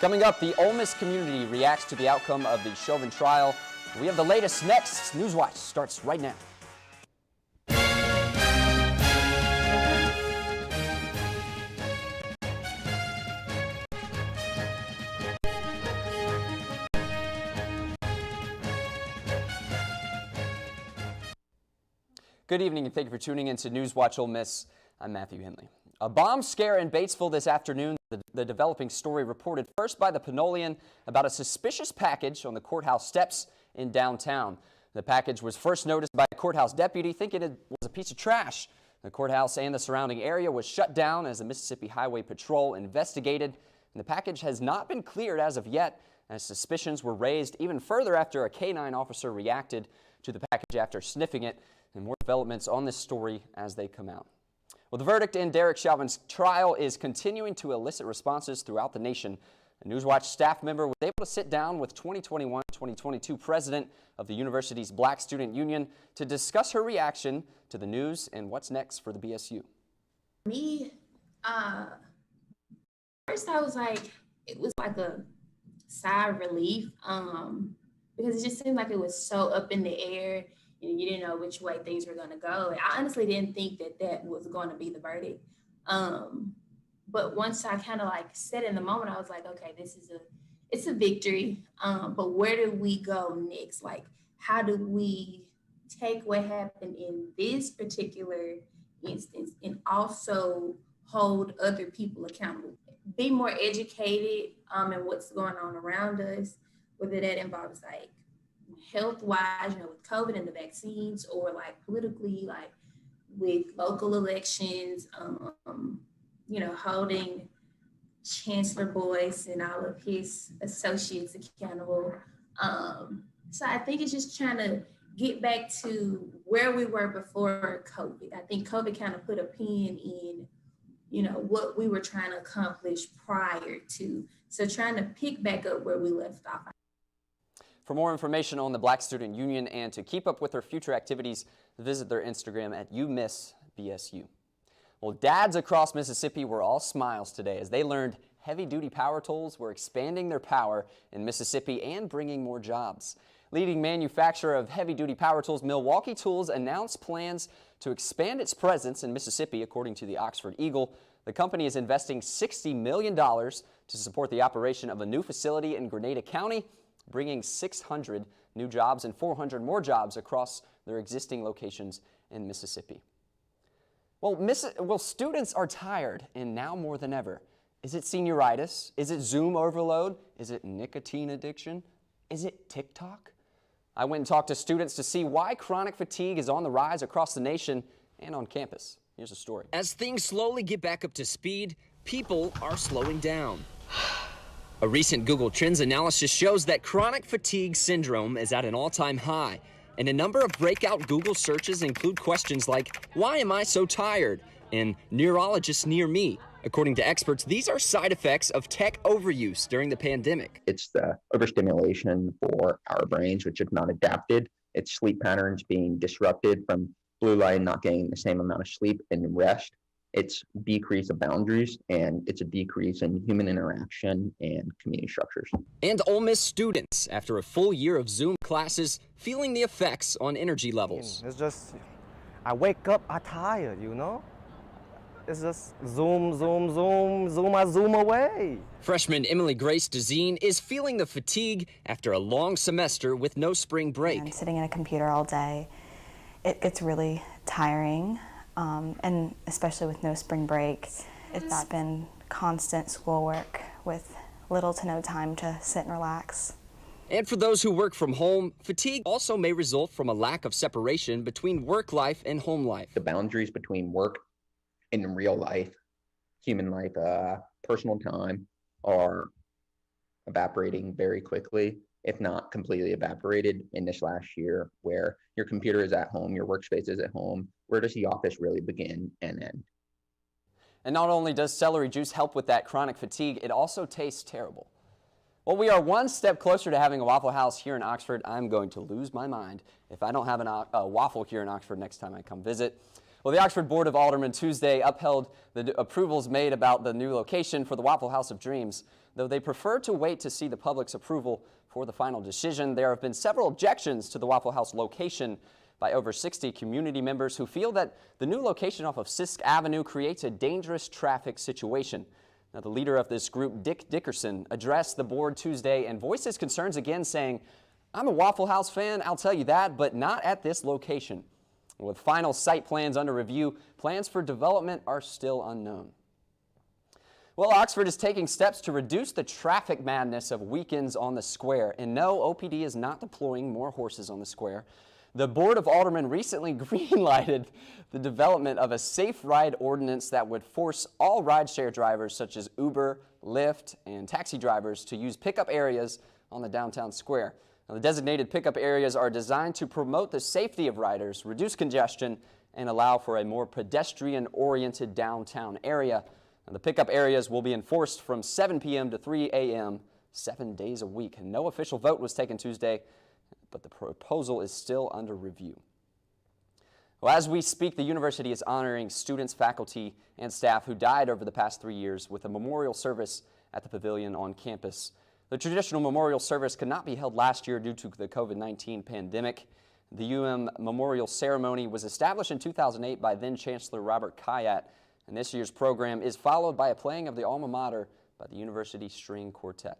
Coming up, the Ole Miss community reacts to the outcome of the Chauvin trial. We have the latest next. Newswatch starts right now. Good evening and thank you for tuning in to Newswatch Ole Miss. I'm Matthew Henley. A bomb scare in Batesville this afternoon. The developing story reported first by the Pinolian about a suspicious package on the courthouse steps in downtown. The package was first noticed by a courthouse deputy thinking it was a piece of trash. The courthouse and the surrounding area was shut down as the Mississippi Highway Patrol investigated. And the package has not been cleared as of yet, as suspicions were raised even further after a K-9 officer reacted to the package after sniffing it. And more developments on this story as they come out. Well, the verdict in Derek Chauvin's trial is continuing to elicit responses throughout the nation. A Newswatch staff member was able to sit down with 2021-2022 president of the university's Black Student Union to discuss her reaction to the news and what's next for the BSU. Me, first I was like, it was like a sigh of relief because it just seemed like it was so up in the air. You didn't know which way things were going to go. I honestly didn't think that that was going to be the verdict. But once I kind of like said in the moment, I was like, okay, it's a victory. But where do we go next? Like, how do we take what happened in this particular instance and also hold other people accountable? Be more educated in what's going on around us, whether that involves like health-wise, with COVID and the vaccines, or like politically, like with local elections, holding Chancellor Boyce and all of his associates accountable. So I think it's just trying to get back to where we were before COVID. I think COVID kind of put a pin in, what we were trying to accomplish prior to. So trying to pick back up where we left off. For more information on the Black Student Union and to keep up with their future activities, visit their Instagram at UMissBSU. Well, dads across Mississippi were all smiles today as they learned heavy-duty power tools were expanding their power in Mississippi and bringing more jobs. Leading manufacturer of heavy-duty power tools, Milwaukee Tools, announced plans to expand its presence in Mississippi, according to the Oxford Eagle. The company is investing $60 million to support the operation of a new facility in Grenada County, bringing 600 new jobs and 400 more jobs across their existing locations in Mississippi. Well, students are tired, and now more than ever. Is it senioritis? Is it Zoom overload? Is it nicotine addiction? Is it TikTok? I went and talked to students to see why chronic fatigue is on the rise across the nation and on campus. Here's a story. As things slowly get back up to speed, people are slowing down. A recent Google Trends analysis shows that chronic fatigue syndrome is at an all-time high, and a number of breakout Google searches include questions like, why am I so tired? And neurologists near me. According to experts, these are side effects of tech overuse during the pandemic. It's the overstimulation for our brains, which have not adapted. It's sleep patterns being disrupted from blue light, not getting the same amount of sleep and rest. It's decrease of boundaries, and it's a decrease in human interaction and community structures. And Ole Miss students, after a full year of Zoom classes, feeling the effects on energy levels. It's just, I wake up, I'm tired, It's just zoom, zoom, zoom, zoom, I zoom away. Freshman Emily Grace Dezine is feeling the fatigue after a long semester with no spring break. And sitting at a computer all day, it's really tiring. And especially with no spring break, it's been constant schoolwork with little to no time to sit and relax. And for those who work from home, fatigue also may result from a lack of separation between work life and home life. The boundaries between work and real life, human life, personal time are evaporating very quickly, if not completely evaporated in this last year, where your computer is at home, your workspace is at home. Where does the office really begin and end? And not only does celery juice help with that chronic fatigue, it also tastes terrible. Well, we are one step closer to having a Waffle House here in Oxford. I'm going to lose my mind if I don't have a waffle here in Oxford next time I come visit. Well, the Oxford Board of Aldermen Tuesday upheld the approvals made about the new location for the Waffle House of Dreams. though they prefer to wait to see the public's approval for the final decision. There have been several objections to the Waffle House location by over 60 community members who feel that the new location off of Sisk Avenue creates a dangerous traffic situation. Now, the leader of this group, Dick Dickerson, addressed the board Tuesday and voiced his concerns again, saying, "I'm a Waffle House fan, I'll tell you that, but not at this location." With final site plans under review, plans for development are still unknown. Well, Oxford is taking steps to reduce the traffic madness of weekends on the square. And no, OPD is not deploying more horses on the square. The Board of Aldermen recently green-lighted the development of a safe ride ordinance that would force all rideshare drivers such as Uber, Lyft, and taxi drivers to use pickup areas on the downtown square. Now, the designated pickup areas are designed to promote the safety of riders, reduce congestion, and allow for a more pedestrian-oriented downtown area. Now, the pickup areas will be enforced from 7 p.m. to 3 a.m. 7 days a week. No official vote was taken Tuesday, but the proposal is still under review. Well, as we speak, the university is honoring students, faculty, and staff who died over the past 3 years with a memorial service at the pavilion on campus. The traditional memorial service could not be held last year due to the COVID-19 pandemic. The UM memorial ceremony was established in 2008 by then-Chancellor Robert Kayat, and this year's program is followed by a playing of the alma mater by the University String Quartet.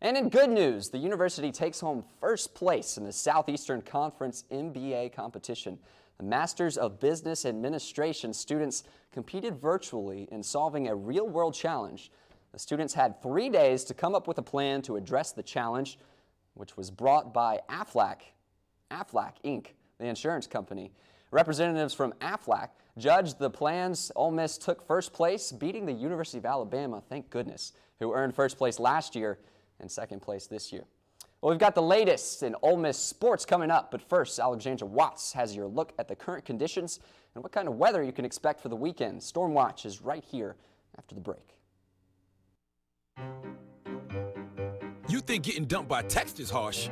And in good news, the university takes home first place in the Southeastern Conference MBA competition. The Masters of Business Administration students competed virtually in solving a real-world challenge. The students had 3 days to come up with a plan to address the challenge, which was brought by Aflac Inc., the insurance company. Representatives from Aflac judged the plans. Ole Miss took first place, beating the University of Alabama, thank goodness, who earned first place last year and second place this year. Well, we've got the latest in Ole Miss sports coming up, but first, Alexandra Watts has your look at the current conditions and what kind of weather you can expect for the weekend. Storm Watch is right here after the break. You think getting dumped by text is harsh?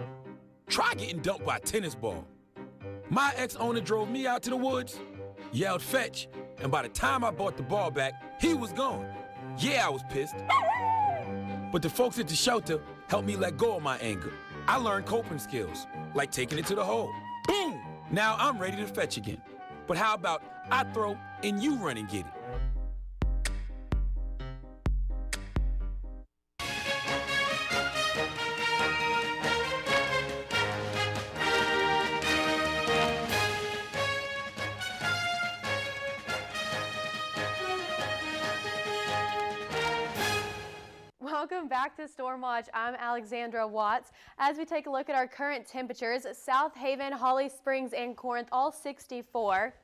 Try getting dumped by a tennis ball. My ex-owner drove me out to the woods, yelled fetch, and by the time I brought the ball back, he was gone. Yeah, I was pissed. But the folks at the shelter helped me let go of my anger. I learned coping skills, like taking it to the hole. Boom! Now I'm ready to fetch again. But how about I throw and you run and get it? Welcome back to Storm Watch. I'm Alexandra Watts. As we take a look at our current temperatures, South Haven, Holly Springs, and Corinth all 64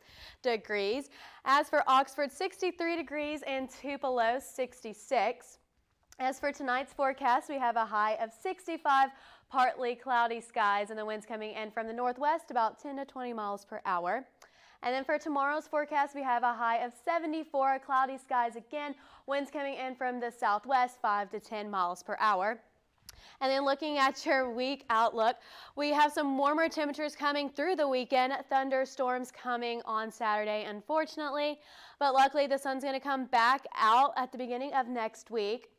degrees. As for Oxford, 63 degrees, and Tupelo 66. As for tonight's forecast, we have a high of 65, partly cloudy skies, and the winds coming in from the northwest about 10 to 20 miles per hour. And then for tomorrow's forecast, we have a high of 74, cloudy skies again, winds coming in from the southwest 5 to 10 miles per hour. And then looking at your week outlook, we have some warmer temperatures coming through the weekend, thunderstorms coming on Saturday, unfortunately, but luckily the sun's going to come back out at the beginning of next week.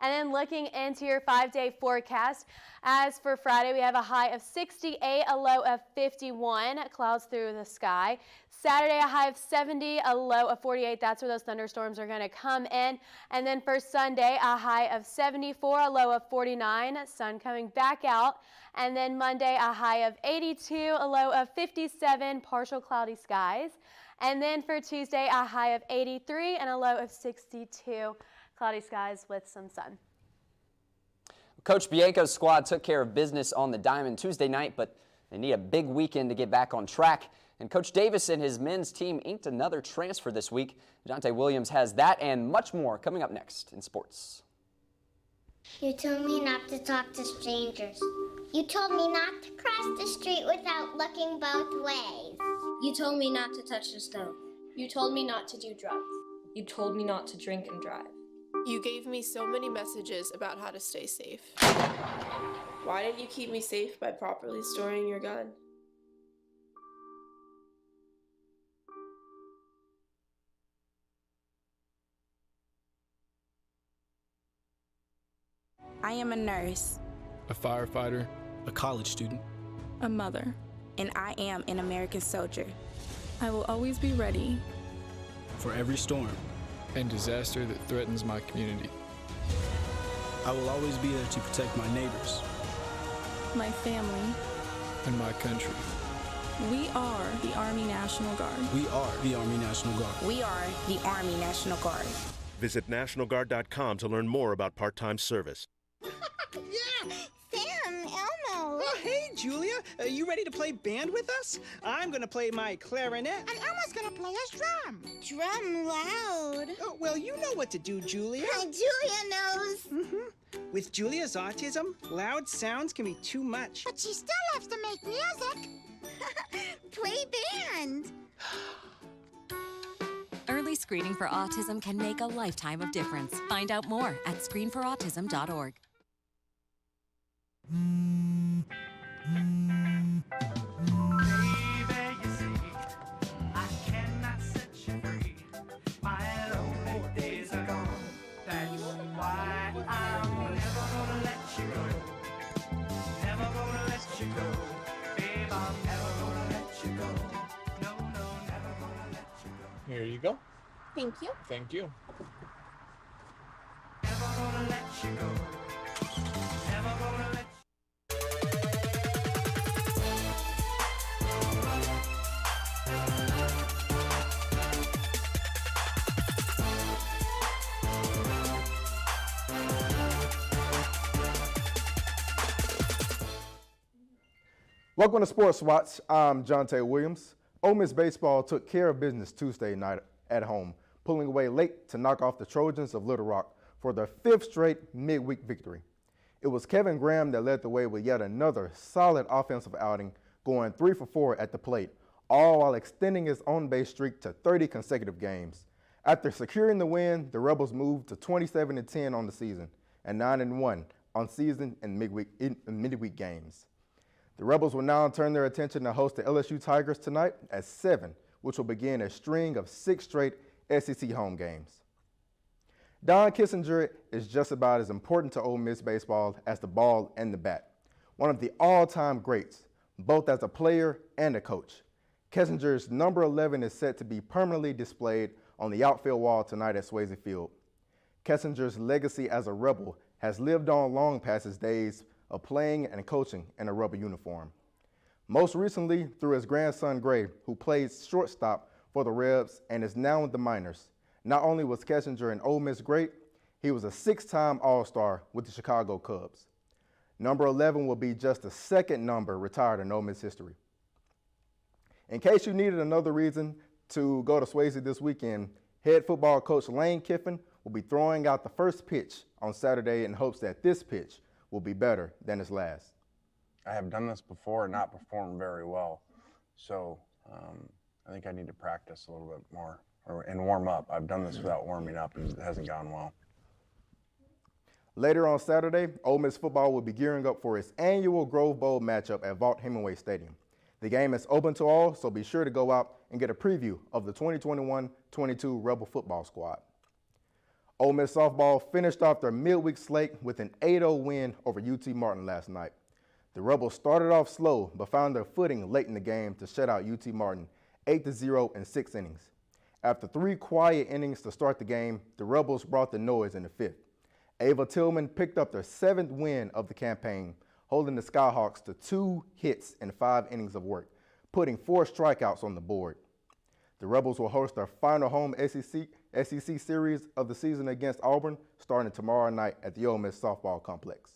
And then looking into your 5-day forecast, as for Friday, we have a high of 68, a low of 51, clouds through the sky. Saturday, a high of 70, a low of 48. That's where those thunderstorms are going to come in. And then for Sunday, a high of 74, a low of 49, sun coming back out. And then Monday, a high of 82, a low of 57, partial cloudy skies. And then for Tuesday, a high of 83 and a low of 62. Cloudy skies with some sun. Coach Bianco's squad took care of business on the diamond Tuesday night, but they need a big weekend to get back on track. And Coach Davis and his men's team inked another transfer this week. Dante Williams has that and much more coming up next in sports. You told me not to talk to strangers. You told me not to cross the street without looking both ways. You told me not to touch the stove. You told me not to do drugs. You told me not to drink and drive. You gave me so many messages about how to stay safe. Why didn't you keep me safe by properly storing your gun? I am a nurse, a firefighter, a college student, a mother, and I am an American soldier. I will always be ready for every storm and disaster that threatens my community. I will always be there to protect my neighbors, my family, and my country. We are the Army National Guard. We are the Army National Guard. We are the Army National Guard. Visit nationalguard.com to learn more about part-time service. Yeah! Sam, Elmo. Oh, hey, Julia. Are you ready to play band with us? I'm going to play my clarinet. And Elmo's going to play his drum. Drum loud. Oh, well, you know what to do, Julia. Julia knows. With Julia's autism, loud sounds can be too much. But she still loves to make music. Play band. Early screening for autism can make a lifetime of difference. Find out more at screenforautism.org. Here you go. Thank you. Thank you. Welcome to Sports Watch. I'm Jonte Williams. Ole Miss baseball took care of business Tuesday night at home, pulling away late to knock off the Trojans of Little Rock for their 5th straight midweek victory. It was Kevin Graham that led the way with yet another solid offensive outing, going 3 for 4 at the plate, all while extending his on-base streak to 30 consecutive games. After securing the win, the Rebels moved to 27-10 on the season and 9-1 on season and midweek games. The Rebels will now turn their attention to host the LSU Tigers tonight at 7, which will begin a string of 6 straight SEC home games. Don Kissinger is just about as important to Ole Miss baseball as the ball and the bat. One of the all-time greats, both as a player and a coach. Kissinger's number 11 is set to be permanently displayed on the outfield wall tonight at Swayze Field. Kissinger's legacy as a Rebel has lived on long past his days of playing and coaching in a Rebel uniform. Most recently through his grandson Gray, who plays shortstop for the Rebs and is now in the minors. Not only was Kissinger an Ole Miss great, he was a 6-time All-Star with the Chicago Cubs. Number 11 will be just the second number retired in Ole Miss history. In case you needed another reason to go to Swayze this weekend, head football coach Lane Kiffin will be throwing out the first pitch on Saturday in hopes that this pitch will be better than his last. I have done this before and not performed very well. So I think I need to practice a little bit more and warm up. I've done this without warming up and it hasn't gone well. Later on Saturday, Ole Miss football will be gearing up for its annual Grove Bowl matchup at Vaught-Hemingway Stadium. The game is open to all, so be sure to go out and get a preview of the 2021-22 Rebel football squad. Ole Miss softball finished off their midweek slate with an 8-0 win over UT Martin last night. The Rebels started off slow, but found their footing late in the game to shut out UT Martin 8-0 in 6 innings. After 3 quiet innings to start the game, the Rebels brought the noise in the 5th. Ava Tillman picked up their 7th win of the campaign, holding the Skyhawks to 2 hits and 5 innings of work, putting 4 strikeouts on the board. The Rebels will host their final home SEC series of the season against Auburn starting tomorrow night at the Ole Miss softball complex.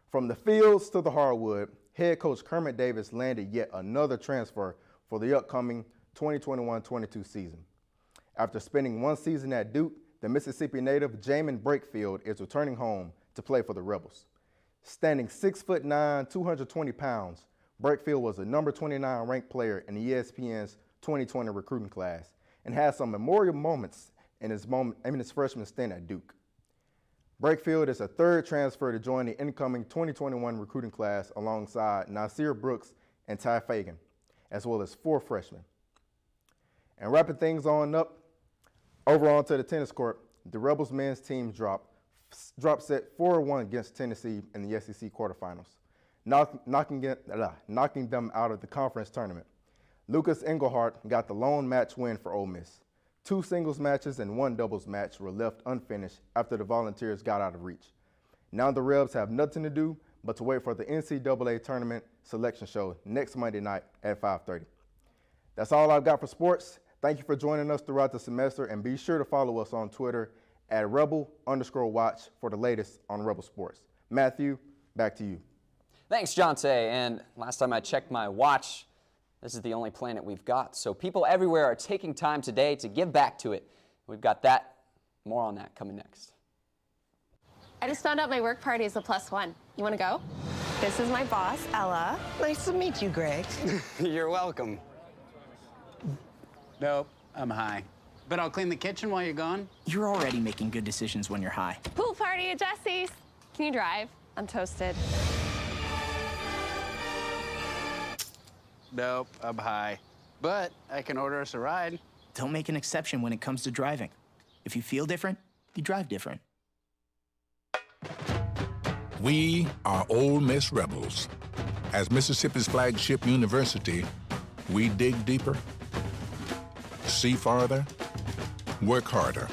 From the fields to the hardwood, head coach Kermit Davis landed yet another transfer for the upcoming 2021-22 season. After spending 1 season at Duke, the Mississippi native Jamin Brakefield is returning home to play for the Rebels. Standing 6'9", 220 pounds, Brakefield was the number 29 ranked player in the ESPN's 2020 recruiting class and had some memorable moments in his freshman stint at Duke. Brakefield is a 3rd transfer to join the incoming 2021 recruiting class alongside Nasir Brooks and Ty Fagan, as well as 4 freshmen. And wrapping things on up, over onto the tennis court, the Rebels men's team dropped drop set 4-1 against Tennessee in the SEC quarterfinals, knocking them out of the conference tournament. Lucas Engelhardt got the lone match win for Ole Miss. 2 singles matches and 1 doubles match were left unfinished after the Volunteers got out of reach. Now the Rebs have nothing to do but to wait for the NCAA tournament selection show next Monday night at 5:30. That's all I've got for sports. Thank you for joining us throughout the semester, and be sure to follow us on Twitter at @Rebel_Watch for the latest on Rebel Sports. Matthew, back to you. Thanks, Jonte. And last time I checked my watch, this is the only planet we've got. So people everywhere are taking time today to give back to it. We've got that. More on that coming next. I just found out my work party is a +1. You want to go? This is my boss, Ella. Nice to meet you, Greg. You're welcome. Nope, I'm high. But I'll clean the kitchen while you're gone. You're already making good decisions when you're high. Pool party at Jesse's. Can you drive? I'm toasted. Nope, I'm high. But I can order us a ride. Don't make an exception when it comes to driving. If you feel different, you drive different. We are Ole Miss Rebels. As Mississippi's flagship university, we dig deeper, see farther, work harder.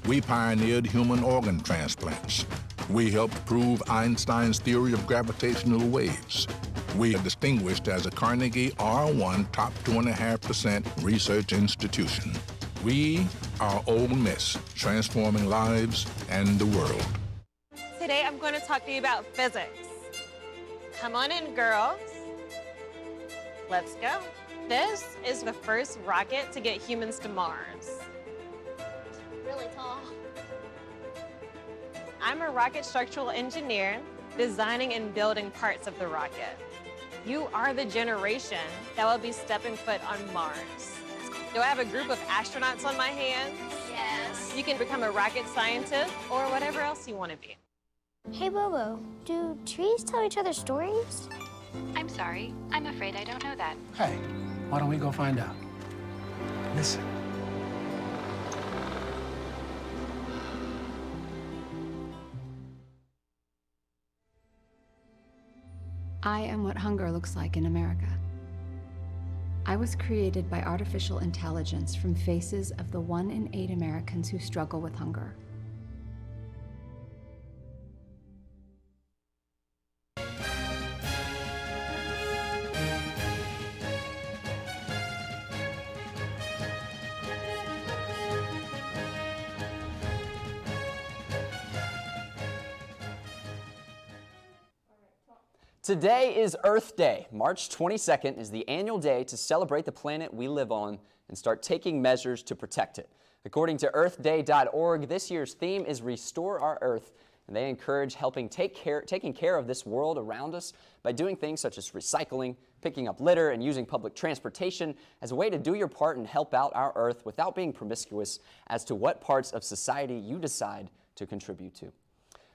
We pioneered human organ transplants. We helped prove Einstein's theory of gravitational waves. We are distinguished as a Carnegie R1 top 2.5% research institution. We are Ole Miss, transforming lives and the world. Today I'm going to talk to you about physics. Come on in, girls. Let's go. This is the first rocket to get humans to Mars. Really tall. I'm a rocket structural engineer, designing and building parts of the rocket. You are the generation that will be stepping foot on Mars. Do I have a group of astronauts on my hands? Yes. You can become a rocket scientist or whatever else you want to be. Hey, Bobo, do trees tell each other stories? I'm sorry. I'm afraid I don't know that. Hey, why don't we go find out? Listen. I am what hunger looks like in America. I was created by artificial intelligence from faces of the 1 in 8 Americans who struggle with hunger. Today is Earth Day. March 22nd is the annual day to celebrate the planet we live on and start taking measures to protect it. According to earthday.org, this year's theme is Restore Our Earth, and they encourage taking care of this world around us by doing things such as recycling, picking up litter, and using public transportation as a way to do your part and help out our Earth without being promiscuous as to what parts of society you decide to contribute to.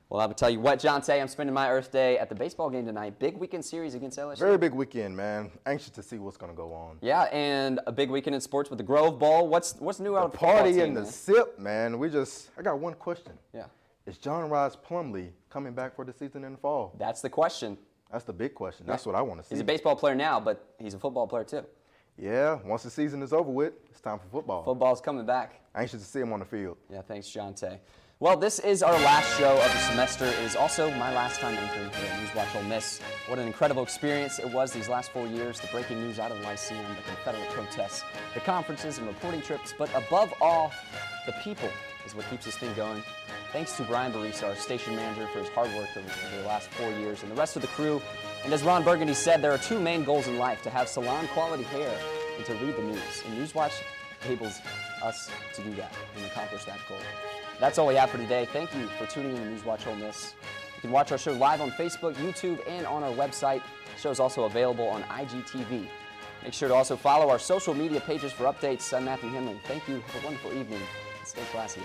Well, I will tell you what, Jonte, I'm spending my Earth Day at the baseball game tonight. Big weekend series against LSU. Very big weekend, man. Anxious to see what's going to go on. Yeah, and a big weekend in sports with the Grove Bowl. What's new out of the party team, and the SIP, man. I got one question. Yeah. Is John Rice Plumlee coming back for the season in the fall? That's the question. That's the big question. That's what I want to see. He's a baseball player now, but he's a football player too. Yeah, once the season is over with, it's time for football. Football's coming back. Anxious to see him on the field. Yeah, thanks, Jonte. Well, this is our last show of the semester. It is also my last time anchoring here at Newswatch Ole Miss. What an incredible experience it was these last 4 years. The breaking news out of the Lyceum, the Confederate protests, the conferences and reporting trips, but above all, the people is what keeps this thing going. Thanks to Brian Barisa, our station manager, for his hard work over the last 4 years, and the rest of the crew. And as Ron Burgundy said, there are 2 main goals in life: to have salon-quality hair and to read the news. And Newswatch enables us to do that and accomplish that goal. That's all we have for today. Thank you for tuning in to Newswatch Ole Miss. You can watch our show live on Facebook, YouTube, and on our website. The show is also available on IGTV. Make sure to also follow our social media pages for updates. I'm Matthew Henley. Thank you. Have a wonderful evening. Stay classy.